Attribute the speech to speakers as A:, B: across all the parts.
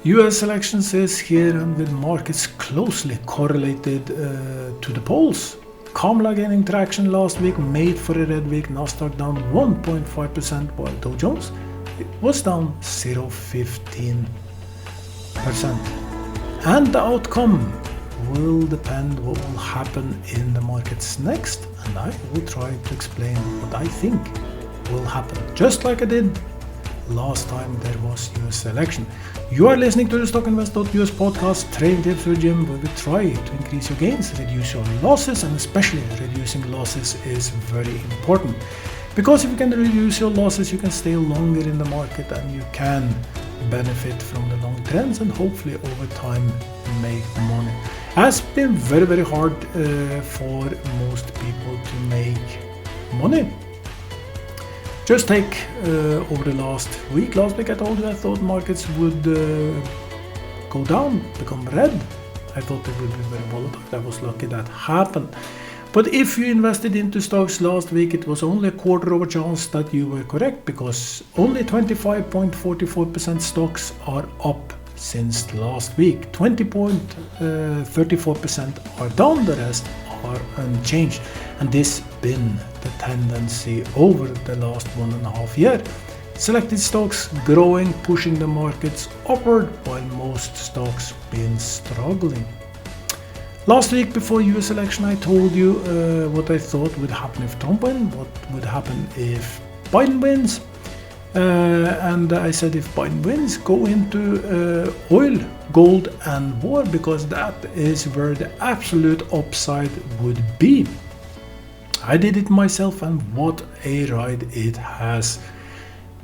A: US elections is here and with markets closely correlated to the polls. Kamala gaining traction last week made for a red week. Nasdaq down 1.5% while Dow Jones was down 0.15%. And the outcome will depend what will happen in the markets next, and I will try to explain what I think will happen, just like I did last time there was US election. You are listening to the StockInvest.us podcast, trading tips with Jim, where we try to increase your gains, reduce your losses, and especially reducing losses is very important. Because if you can reduce your losses, you can stay longer in the market and you can benefit from the long trends and hopefully over time make money. Has been very hard for most people to make money. Just take over the last week. Last week I told you I thought markets would go down, become red. I thought they would be very volatile. I was lucky that happened. But if you invested into stocks last week, it was only a quarter of a chance that you were correct, because only 25.44% stocks are up since last week. 20.34% are down, the rest are unchanged. And this been the tendency over the last 1.5 years. Selected stocks growing, pushing the markets upward, while most stocks been struggling. Last week before US election I told you what I thought would happen if Trump wins, what would happen if Biden wins. And I said if Biden wins, go into oil, gold and war, because that is where the absolute upside would be. I did it myself, and what a ride it has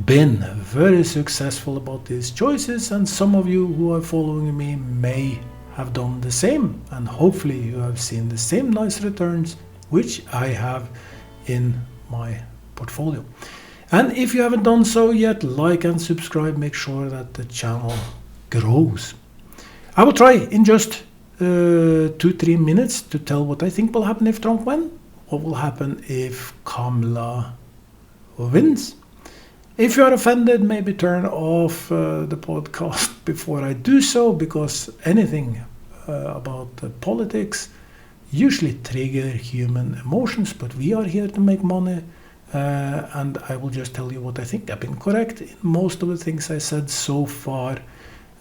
A: been. Very successful about these choices, and some of you who are following me may have done the same, and hopefully you have seen the same nice returns which I have in my portfolio. And if you haven't done so yet, like and subscribe, make sure that the channel grows. I will try in just 2-3 minutes to tell what I think will happen if Trump wins, what will happen if Kamala wins. If you are offended, maybe turn off the podcast before I do so, because anything about politics usually trigger human emotions, but we are here to make money. And I will just tell you what I think. I've been correct in most of the things I said so far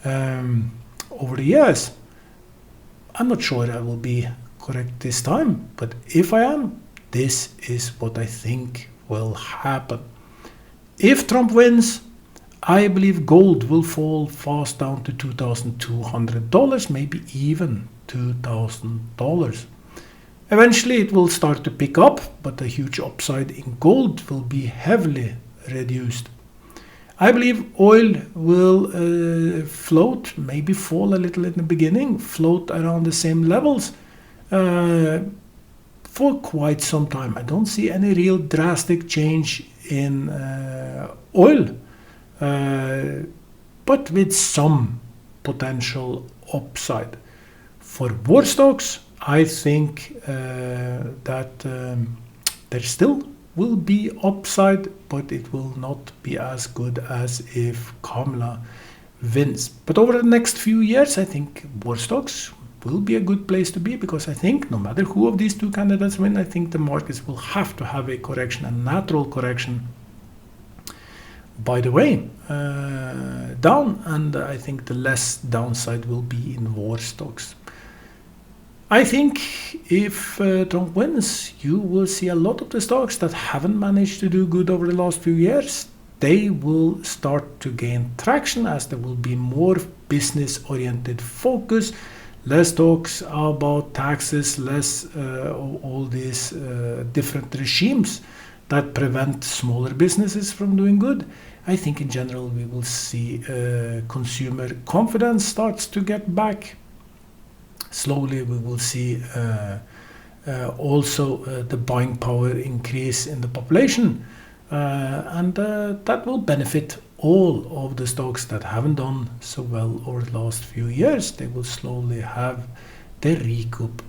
A: over the years. I'm not sure I will be correct this time, but if I am, this is what I think will happen. If Trump wins, I believe gold will fall fast down to $2,200, maybe even $2,000. Eventually it will start to pick up, but the huge upside in gold will be heavily reduced. I believe oil will float, maybe fall a little in the beginning, float around the same levels for quite some time. I don't see any real drastic change in oil, but with some potential upside. For war stocks, I think that there still will be upside, but it will not be as good as if Kamala wins. But over the next few years, I think war stocks will be a good place to be, because I think no matter who of these two candidates win, I think the markets will have to have a correction, a natural correction, by the way, down, and I think the less downside will be in war stocks. I think if Trump wins, you will see a lot of the stocks that haven't managed to do good over the last few years. They will start to gain traction as there will be more business-oriented focus, less talks about taxes, less all these different regimes that prevent smaller businesses from doing good. I think in general we will see consumer confidence starts to get back. Slowly we will see also the buying power increase in the population, and that will benefit all of the stocks that haven't done so well over the last few years. They will slowly have their recoup.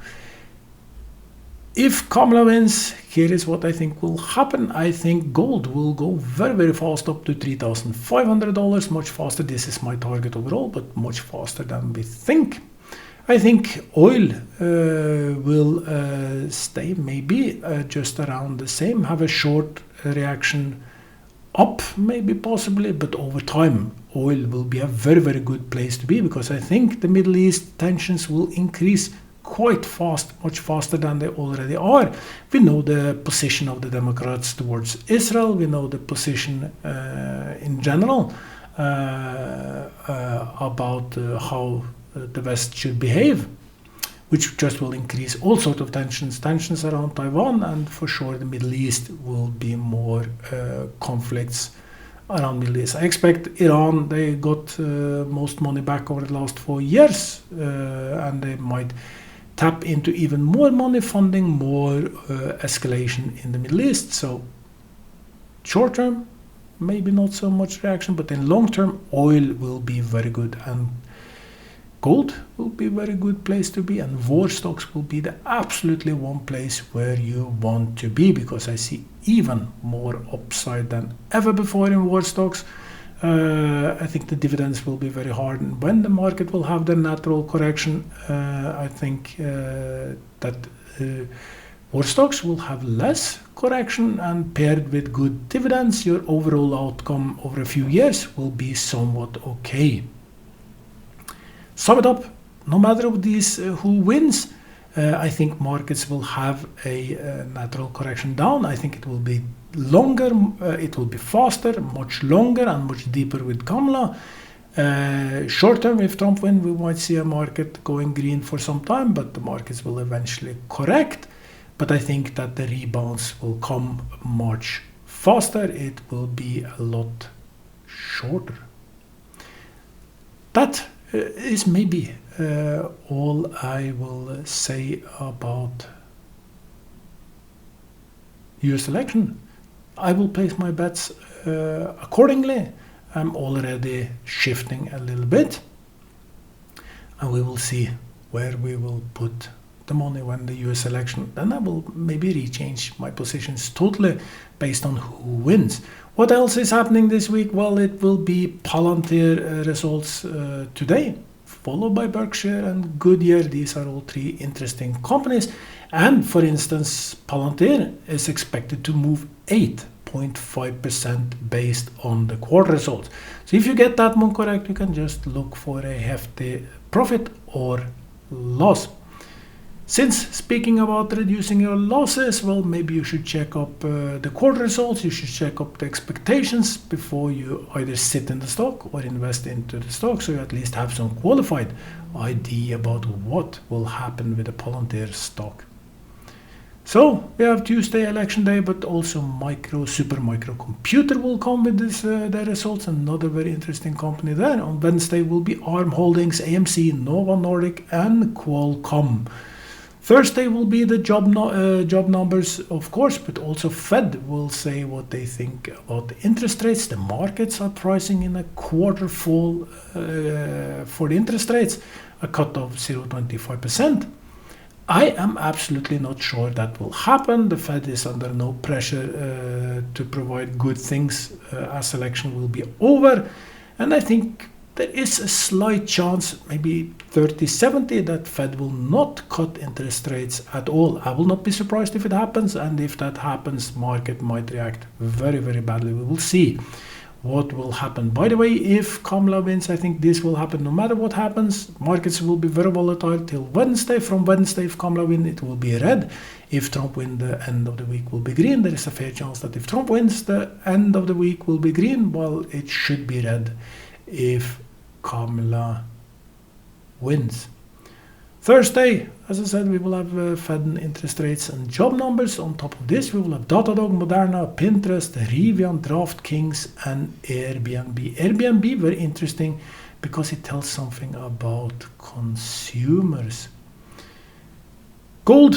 A: If Kamala wins, here is what I think will happen. I think gold will go very, very fast up to $3,500, much faster. This is my target overall, but much faster than we think. I think oil will stay maybe just around the same, have a short reaction up, maybe possibly, but over time oil will be a very, very good place to be, because I think the Middle East tensions will increase quite fast, much faster than they already are. We know the position of the Democrats towards Israel. We know the position in general about how the West should behave, which just will increase all sorts of tensions around Taiwan, and for sure the Middle East will be more conflicts around Middle East. I expect Iran, they got most money back over the last 4 years, and they might tap into even more money, funding more escalation in the Middle East. So short term, maybe not so much reaction, but in long term, oil will be very good, and gold will be a very good place to be, and war stocks will be the absolutely one place where you want to be, because I see even more upside than ever before in war stocks. I think the dividends will be very hard, and when the market will have the natural correction, I think that war stocks will have less correction, and paired with good dividends, your overall outcome over a few years will be somewhat okay. Sum it up, no matter of these who wins, I think markets will have a natural correction down. I think it will be longer, it will be faster, much longer and much deeper with Kamala. Short term, if Trump wins, we might see a market going green for some time, but the markets will eventually correct. But I think that the rebounds will come much faster. It will be a lot shorter. That is maybe all I will say about US election. I will place my bets accordingly. I'm already shifting a little bit, and we will see where we will put the money when the US election. Then I will maybe rechange my positions totally based on who wins. What else is happening this week? Well, it will be Palantir results today, followed by Berkshire and Goodyear. These are all three interesting companies. And for instance, Palantir is expected to move 8.5% based on the quarter results. So if you get that one correct, you can just look for a hefty profit or loss. Since speaking about reducing your losses, well, maybe you should check up the quarter results. You should check up the expectations before you either sit in the stock or invest into the stock, so you at least have some qualified idea about what will happen with the Palantir stock. So we have Tuesday election day, but also Super Micro Computer will come with their results. Another very interesting company there. On Wednesday will be ARM Holdings, AMC, Nova Nordic, and Qualcomm. Thursday will be the job numbers, of course, but also Fed will say what they think about the interest rates. The markets are pricing in a quarter fall for the interest rates, a cut of 0.25%. I am absolutely not sure that will happen. The Fed is under no pressure to provide good things as election will be over, and I think there is a slight chance, maybe 30-70, that Fed will not cut interest rates at all. I will not be surprised if it happens, and if that happens, market might react very, very badly. We will see what will happen. By the way, if Kamala wins, I think this will happen no matter what happens. Markets will be very volatile till Wednesday. From Wednesday, if Kamala wins, it will be red. If Trump wins, the end of the week will be green. There is a fair chance that if Trump wins, the end of the week will be green. Well, it should be red if Kamala wins. Thursday, as I said, we will have Fed interest rates and job numbers. On top of this, we will have Datadog, Moderna, Pinterest, Rivian, DraftKings, and Airbnb. Airbnb, very interesting because it tells something about consumers. Gold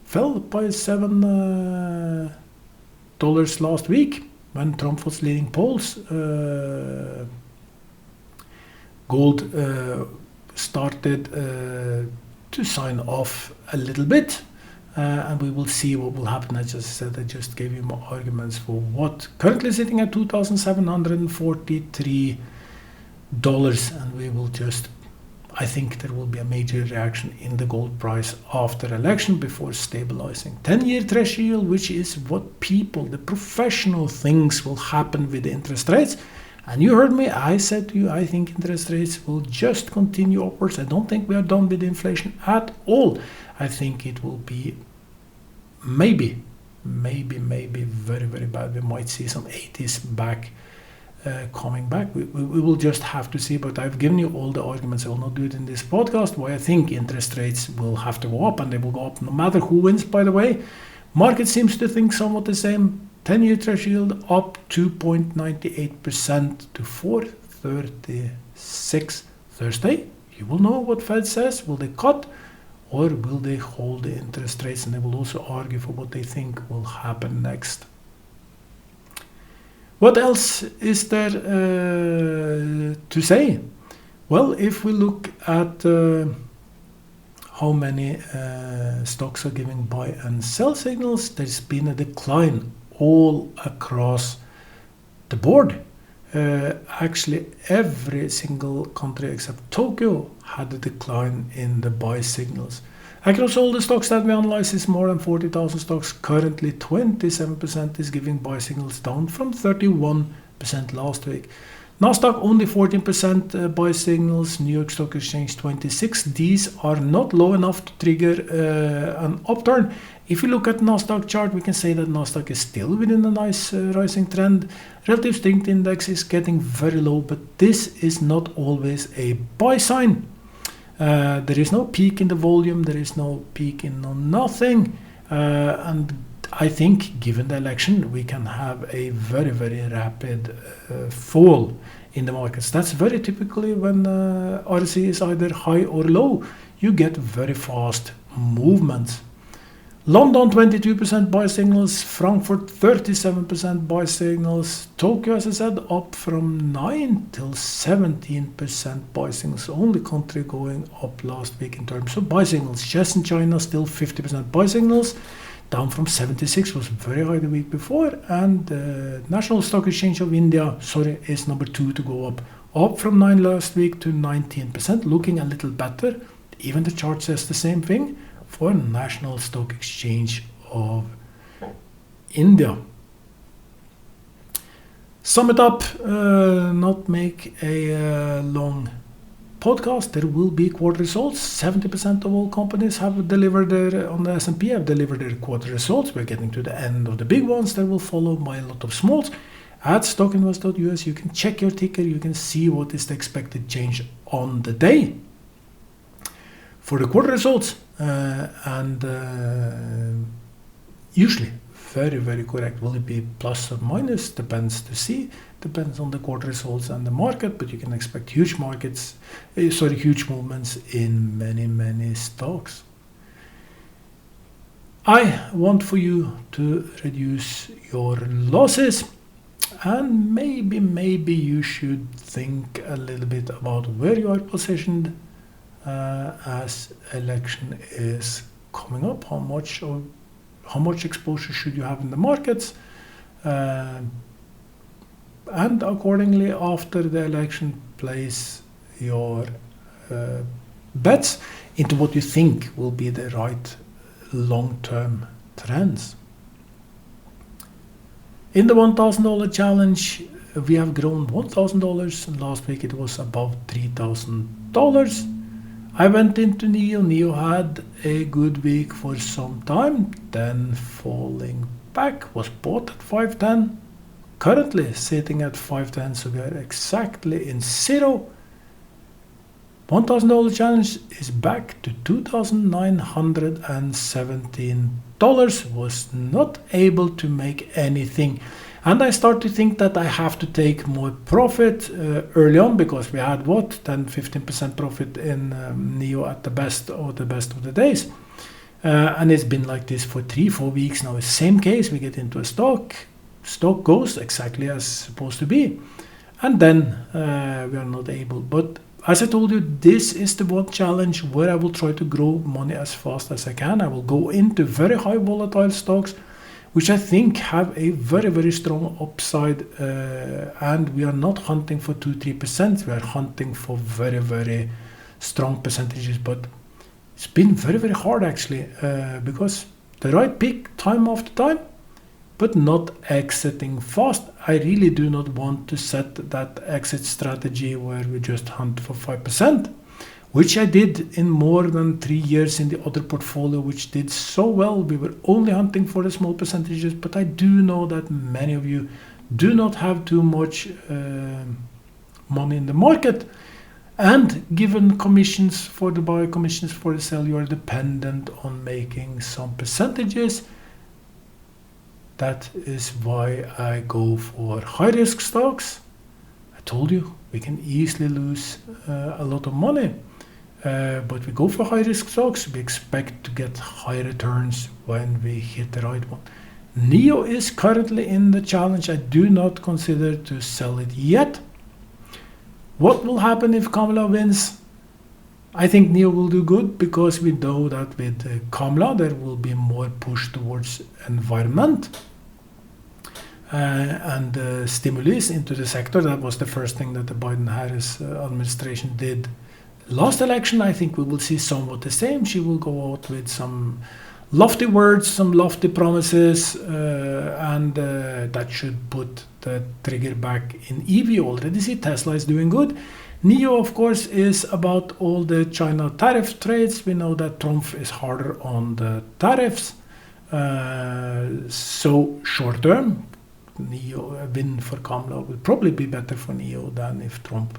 A: fell by $7 last week when Trump was leading polls. Gold started to sign off a little bit, and we will see what will happen. I just gave you more arguments for what. Currently sitting at $2,743, and we will just, I think there will be a major reaction in the gold price after election before stabilizing. 10-year treasury yield, which is what people, the professional, thinks will happen with the interest rates. And you heard me, I said to you, I think interest rates will just continue upwards. I don't think we are done with inflation at all. I think it will be maybe very, very bad. We might see some 80s back, coming back. We will just have to see, but I've given you all the arguments. I will not do it in this podcast, why I think interest rates will have to go up, and they will go up no matter who wins, by the way. Market seems to think somewhat the same. 10-year treasury yield up 2.98% to 4.36 Thursday. You will know what Fed says. Will they cut or will they hold the interest rates? And they will also argue for what they think will happen next. What else is there to say? Well, if we look at how many stocks are giving buy and sell signals, there's been a decline all across the board. Actually, every single country except Tokyo had a decline in the buy signals. Across all the stocks that we analyze is more than 40,000 stocks. Currently, 27% is giving buy signals, down from 31% last week. Nasdaq only 14% buy signals. New York Stock Exchange 26%. These are not low enough to trigger an upturn. If you look at Nasdaq chart, we can say that Nasdaq is still within a nice rising trend. Relative strength index is getting very low, but this is not always a buy sign. There is no peak in the volume, there is no peak in nothing, and I think given the election we can have a very, very rapid fall in the markets. That's very typically when RSI is either high or low, you get very fast movements. London 22% buy signals, Frankfurt 37% buy signals, Tokyo, as I said, up from 9 till 17% buy signals. Only country going up last week in terms of buy signals. Shenzhen, China, still 50% buy signals, down from 76, was very high the week before. And National Stock Exchange of India, is number 2 to go up from 9 last week to 19%, looking a little better. Even the chart says the same thing for National Stock Exchange of India. Sum it up, not make a long podcast. There will be quarter results. 70% of all companies have delivered on the S&P have delivered their quarter results. We're getting to the end of the big ones. That will follow by a lot of smalls. At stockinvest.us, you can check your ticker. You can see what is the expected change on the day for the quarter results, and usually very, very correct. Will it be plus or minus? Depends to see. Depends on the quarter results and the market, but you can expect huge movements in many, many stocks. I want for you to reduce your losses, and maybe you should think a little bit about where you are positioned as election is coming up. How much exposure should you have in the markets, and accordingly after the election place your bets into what you think will be the right long-term trends. In the $1,000 challenge, we have grown $1,000, and last week it was above $3,000. I went into NEO. NEO had a good week for some time, then falling back, was bought at 510, currently sitting at 510, so we are exactly in zero. $1,000 challenge is back to $2,917, was not able to make anything. And I start to think that I have to take more profit early on, because we had 10-15% profit in NEO at the best of the days. And it's been like this for 3-4 weeks now. It's the same case. We get into a stock goes exactly as supposed to be, and then we are not able. But as I told you, this is the one challenge where I will try to grow money as fast as I can. I will go into very high volatile stocks, which I think have a very, very strong upside, and we are not hunting for 2-3%, we are hunting for very, very strong percentages. But it's been very, very hard actually, because the right pick time after time, but not exiting fast. I really do not want to set that exit strategy where we just hunt for 5%, which I did in more than 3 years in the other portfolio, which did so well. We were only hunting for the small percentages, but I do know that many of you do not have too much money in the market. And given commissions for the buy, commissions for the sell, you are dependent on making some percentages. That is why I go for high risk stocks. I told you we can easily lose a lot of money, but we go for high risk stocks. We expect to get high returns when we hit the right one. NIO is currently in the challenge. I do not consider to sell it yet. What will happen if Kamala wins? I think NIO will do good, because we know that with Kamala there will be more push towards environment and stimulus into the sector. That was the first thing that the Biden-Harris administration did last election. I think we will see somewhat the same. She will go out with some lofty words, some lofty promises, and that should put the trigger back in EV. Already see Tesla is doing good. NIO, of course, is about all the China tariff trades. We know that Trump is harder on the tariffs. So short term, NIO, a win for Kamala will probably be better for NIO than if Trump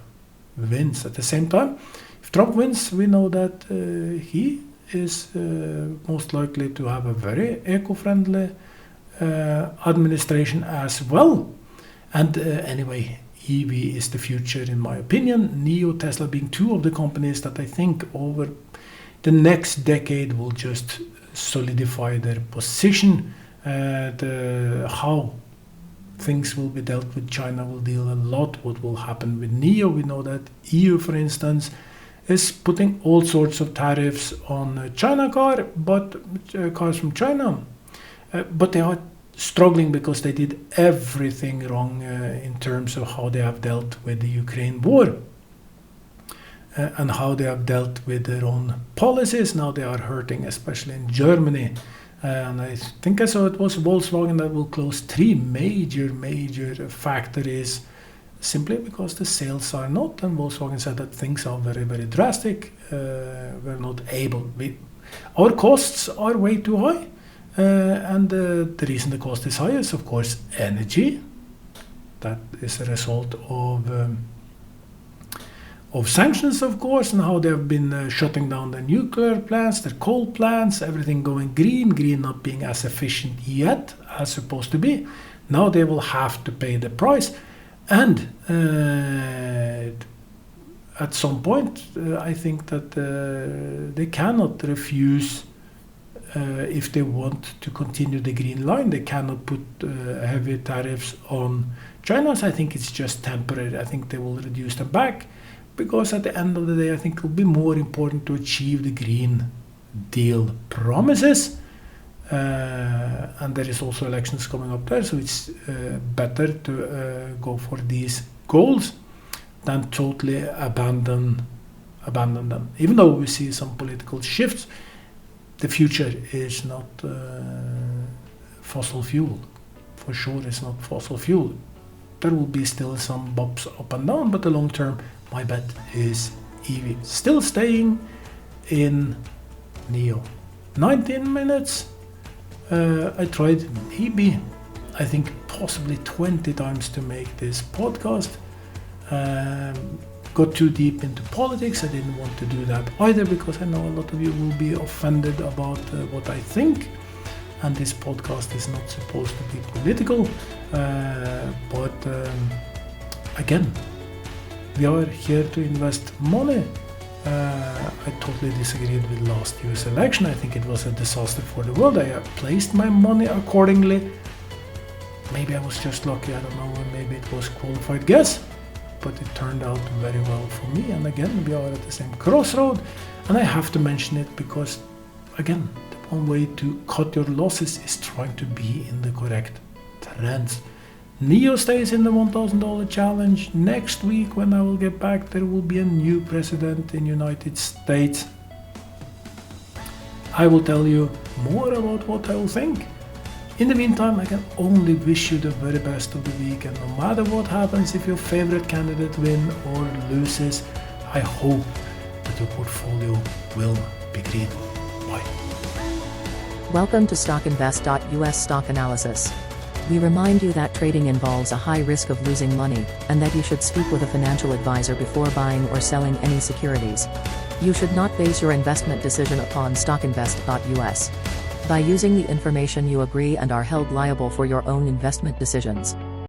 A: wins. At the same time, if Trump wins, we know that he is most likely to have a very eco-friendly administration as well. And anyway, EV is the future in my opinion. NIO, Tesla being two of the companies that I think over the next decade will just solidify their position. How things will be dealt with China will deal a lot what will happen with NIO. We know that EU, for instance, is putting all sorts of tariffs on China cars from China, but they are struggling because they did everything wrong in terms of how they have dealt with the Ukraine war and how they have dealt with their own policies. Now they are hurting, especially in Germany. And I think I saw it was Volkswagen that will close 3 major factories simply because the sales are not. And Volkswagen said that things are very, very drastic. We're not able. Our costs are way too high. And the reason the cost is high is, of course, energy. That is a result of sanctions, of course, and how they have been shutting down their nuclear plants, their coal plants, everything going green not being as efficient yet as supposed to be. Now they will have to pay the price. And at some point, I think that they cannot refuse. If they want to continue the green line, they cannot put heavy tariffs on China. So I think it's just temporary. I think they will reduce them back, because at the end of the day, I think it will be more important to achieve the Green Deal promises. And there is also elections coming up there, so it's better to go for these goals than totally abandon them. Even though we see some political shifts, the future is not fossil fuel. For sure, it's not fossil fuel. There will be still some bumps up and down, but the long term, my bet is EV. Still staying in NIO. 19 minutes. I tried maybe, I think possibly 20 times to make this podcast. Got too deep into politics. I didn't want to do that either, because I know a lot of you will be offended about what I think, and this podcast is not supposed to be political, but again, we are here to invest money. I totally disagreed with last year's election. I think it was a disaster for the world. I placed my money accordingly. Maybe I was just lucky, I don't know, maybe it was qualified guess. but it turned out very well for me. And again, we are at the same crossroad, and I have to mention it because, again, the one way to cut your losses is trying to be in the correct trends. NEO stays in the $1,000 challenge. Next week, when I will get back, there will be a new president in United States. I will tell you more about what I will think. In the meantime, I can only wish you the very best of the week, and no matter what happens, if your favorite candidate wins or loses, I hope that your portfolio will be green. Bye.
B: Welcome to StockInvest.US Stock Analysis. We remind you that trading involves a high risk of losing money, and that you should speak with a financial advisor before buying or selling any securities. You should not base your investment decision upon StockInvest.US. By using the information you agree and are held liable for your own investment decisions.